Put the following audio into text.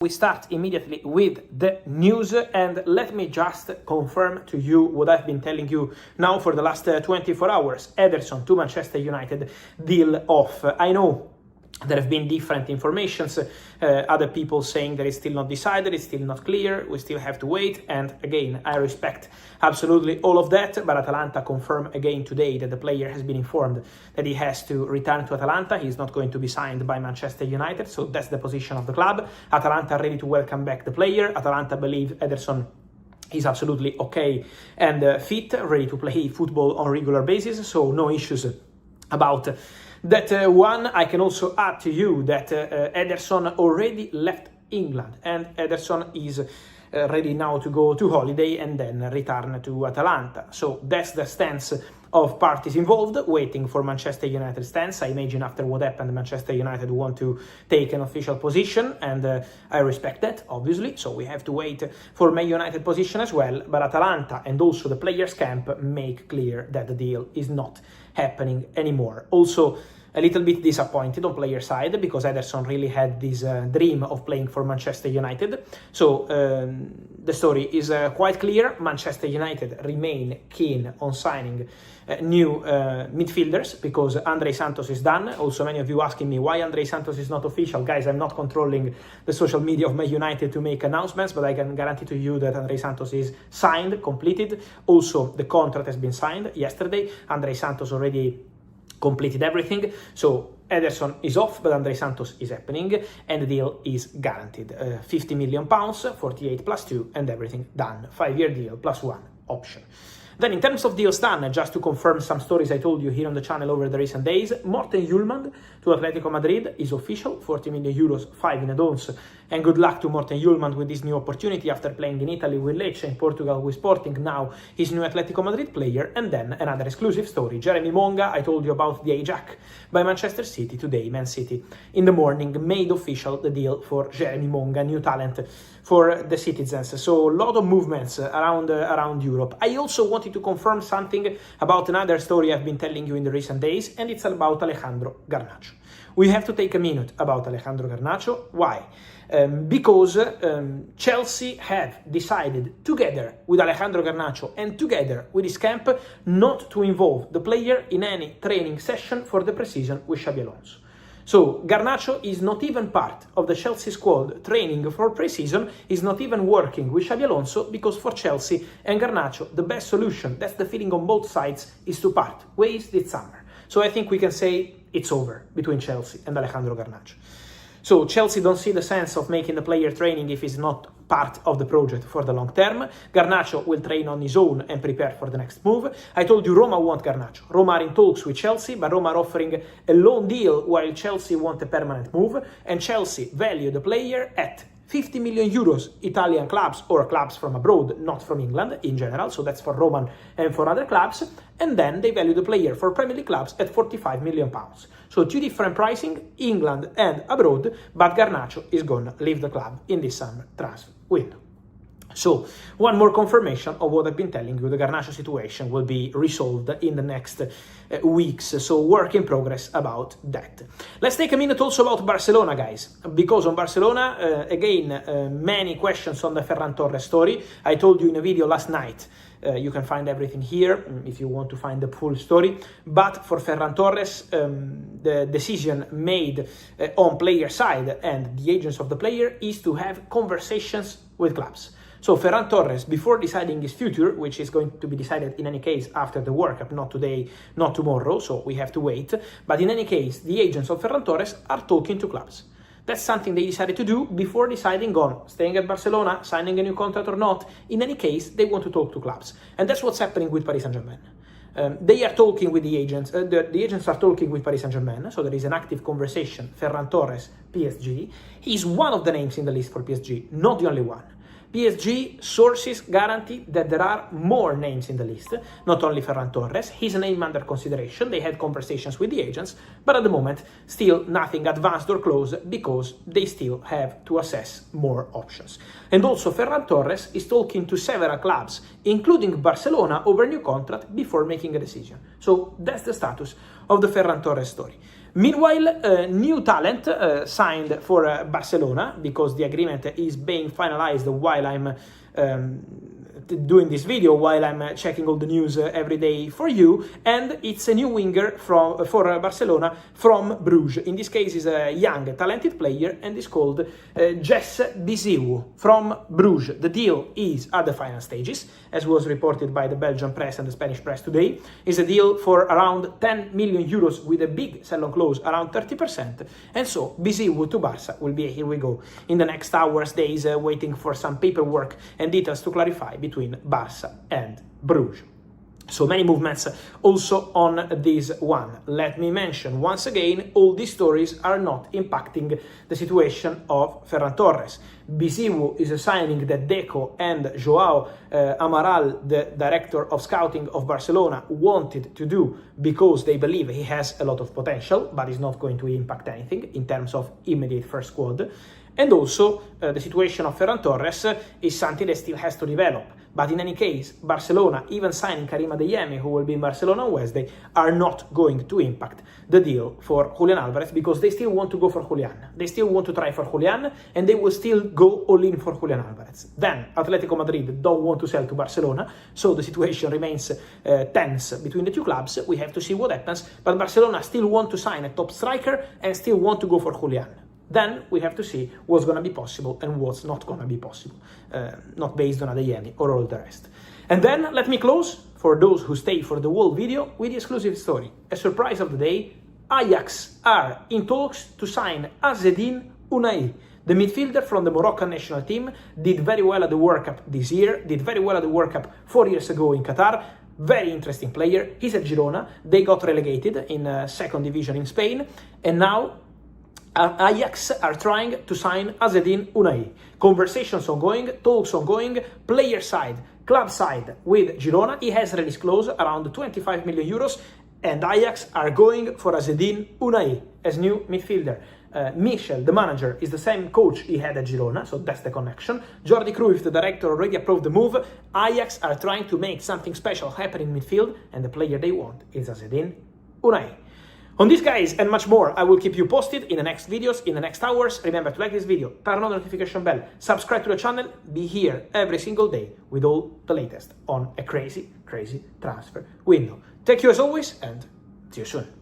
We start immediately with the news, and let me just confirm to you what I've been telling you now for the last 24 hours. Ederson to Manchester United, deal off. I know there have been different informations, other people saying that it's still not decided, it's still not clear, we still have to wait, and again, I respect absolutely all of that, but Atalanta confirmed again today that the player has been informed that he has to return to Atalanta. He's not going to be signed by Manchester United, so that's the position of the club. Atalanta are ready to welcome back the player. Atalanta believe Ederson is absolutely okay and fit, ready to play football on a regular basis, so no issues about that one. I can also add to you that Ederson already left England, and Ederson is ready now to go to holiday and then return to Atalanta. So that's the stance of parties involved, waiting for Manchester United's stance. I imagine after what happened, Manchester United want to take an official position, and I respect that, obviously. So we have to wait for Man United position as well. But Atalanta and also the players' camp make clear that the deal is not happening anymore. Also, a little bit disappointed on player side, because Ederson really had this dream of playing for Manchester United. So the story is quite clear. Manchester United remain keen on signing new midfielders, because Andre Santos is done. Also, many of you asking me why Andre Santos is not official. Guys, I'm not controlling the social media of Man United to make announcements, but I can guarantee to you that Andre Santos is signed, completed. Also, the contract has been signed yesterday. Andre Santos already completed everything, so Ederson is off, but Andre Santos is happening, and the deal is guaranteed. £50 million, 48 plus 2, and everything done. 5-year deal plus 1 option. Then in terms of deals done, just to confirm some stories I told you here on the channel over the recent days, Morten Hjulmand to Atletico Madrid is official, 40 million euros, 5 in advance, and good luck to Morten Hjulmand with this new opportunity after playing in Italy with Lecce, in Portugal with Sporting, now he's new Atletico Madrid player. And then another exclusive story, Jeremy Monga, I told you about the hijack by Manchester City today. Man City in the morning made official the deal for Jeremy Monga, new talent for the citizens. So a lot of movements around Europe. I also wanted to confirm something about another story I've been telling you in the recent days, and it's about Alejandro Garnacho. We have to take a minute about Alejandro Garnacho. Why? Because Chelsea have decided, together with Alejandro Garnacho and together with his camp, not to involve the player in any training session for the pre-season with Xabi Alonso. So Garnacho is not even part of the Chelsea squad training for pre-season, is not even working with Xabi Alonso, because for Chelsea and Garnacho, the best solution, that's the feeling on both sides, is to part ways this summer. So I think we can say it's over between Chelsea and Alejandro Garnacho. So Chelsea don't see the sense of making the player training if he's not part of the project for the long term. Garnacho will train on his own and prepare for the next move. I told you Roma want Garnacho. Roma are in talks with Chelsea, but Roma are offering a loan deal while Chelsea want a permanent move, and Chelsea value the player at 50 million euros, Italian clubs or clubs from abroad, not from England in general, so that's for Roman and for other clubs, and then they value the player for Premier League clubs at 45 million pounds. So two different pricing, England and abroad, but Garnacho is gonna leave the club in this summer transfer window. So, one more confirmation of what I've been telling you, the Garnacho situation will be resolved in the next weeks, so work in progress about that. Let's take a minute also about Barcelona, guys, because on Barcelona, again, many questions on the Ferran Torres story. I told you in a video last night, you can find everything here if you want to find the full story, but for Ferran Torres, the decision made on player side and the agents of the player is to have conversations with clubs. So Ferran Torres, before deciding his future, which is going to be decided in any case after the World Cup, not today, not tomorrow, so we have to wait, but in any case, the agents of Ferran Torres are talking to clubs. That's something they decided to do before deciding on staying at Barcelona, signing a new contract or not. In any case, they want to talk to clubs. And that's what's happening with Paris Saint-Germain. They are talking with the agents, the agents are talking with Paris Saint-Germain, so there is an active conversation. Ferran Torres, PSG, he's one of the names in the list for PSG, not the only one. PSG sources guarantee that there are more names in the list, not only Ferran Torres, his name under consideration. They had conversations with the agents, but at the moment, still nothing advanced or close, because they still have to assess more options. And also Ferran Torres is talking to several clubs, including Barcelona, over a new contract before making a decision. So that's the status of the Ferran Torres story. Meanwhile, new talent signed for Barcelona, because the agreement is being finalized while I'm doing this video, while I'm checking all the news every day for you, and it's a new winger for Barcelona from Bruges. In this case, is a young, talented player, and is called Jess Biziou from Bruges. The deal is at the final stages, as was reported by the Belgian press and the Spanish press today. It's a deal for around 10 million euros with a big sell-on clause, around 30%, and so Biziou to Barca will be, here we go, in the next hours, days, waiting for some paperwork and details to clarify between Barca and Bruges. So many movements also on this one. Let me mention once again, all these stories are not impacting the situation of Ferran Torres. Biziou is signing that Deco and Joao Amaral, the director of scouting of Barcelona, wanted to do because they believe he has a lot of potential, but is not going to impact anything in terms of immediate first squad. And also, the situation of Ferran Torres is something that still has to develop. But in any case, Barcelona, even signing Karim Adeyemi, who will be in Barcelona on Wednesday, are not going to impact the deal for Julian Alvarez, because they still want to go for Julian. They still want to try for Julian, and they will still go all in for Julian Alvarez. Then, Atletico Madrid don't want to sell to Barcelona, so the situation remains tense between the two clubs. We have to see what happens, but Barcelona still want to sign a top striker and still want to go for Julian. Then we have to see what's going to be possible and what's not going to be possible, not based on Adeyemi or all the rest. And then let me close, for those who stay for the whole video, with the exclusive story. A surprise of the day: Ajax are in talks to sign Azzedine Ounahi. The midfielder from the Moroccan national team did very well at the World Cup this year, did very well at the World Cup 4 years ago in Qatar. Very interesting player. He's at Girona. They got relegated in second division in Spain, and now Ajax are trying to sign Azzedine Ounahi. Conversations ongoing, talks ongoing, player side, club side with Girona. He has release clause around 25 million euros, and Ajax are going for Azzedine Ounahi as new midfielder. Michel, the manager, is the same coach he had at Girona, so that's the connection. Jordi Cruyff, the director, already approved the move. Ajax are trying to make something special happen in midfield, and the player they want is Azzedine Ounahi. On this, guys, and much more, I will keep you posted in the next videos, in the next hours. Remember to like this video, turn on the notification bell, subscribe to the channel, be here every single day with all the latest on a crazy, crazy transfer window. Thank you as always, and see you soon.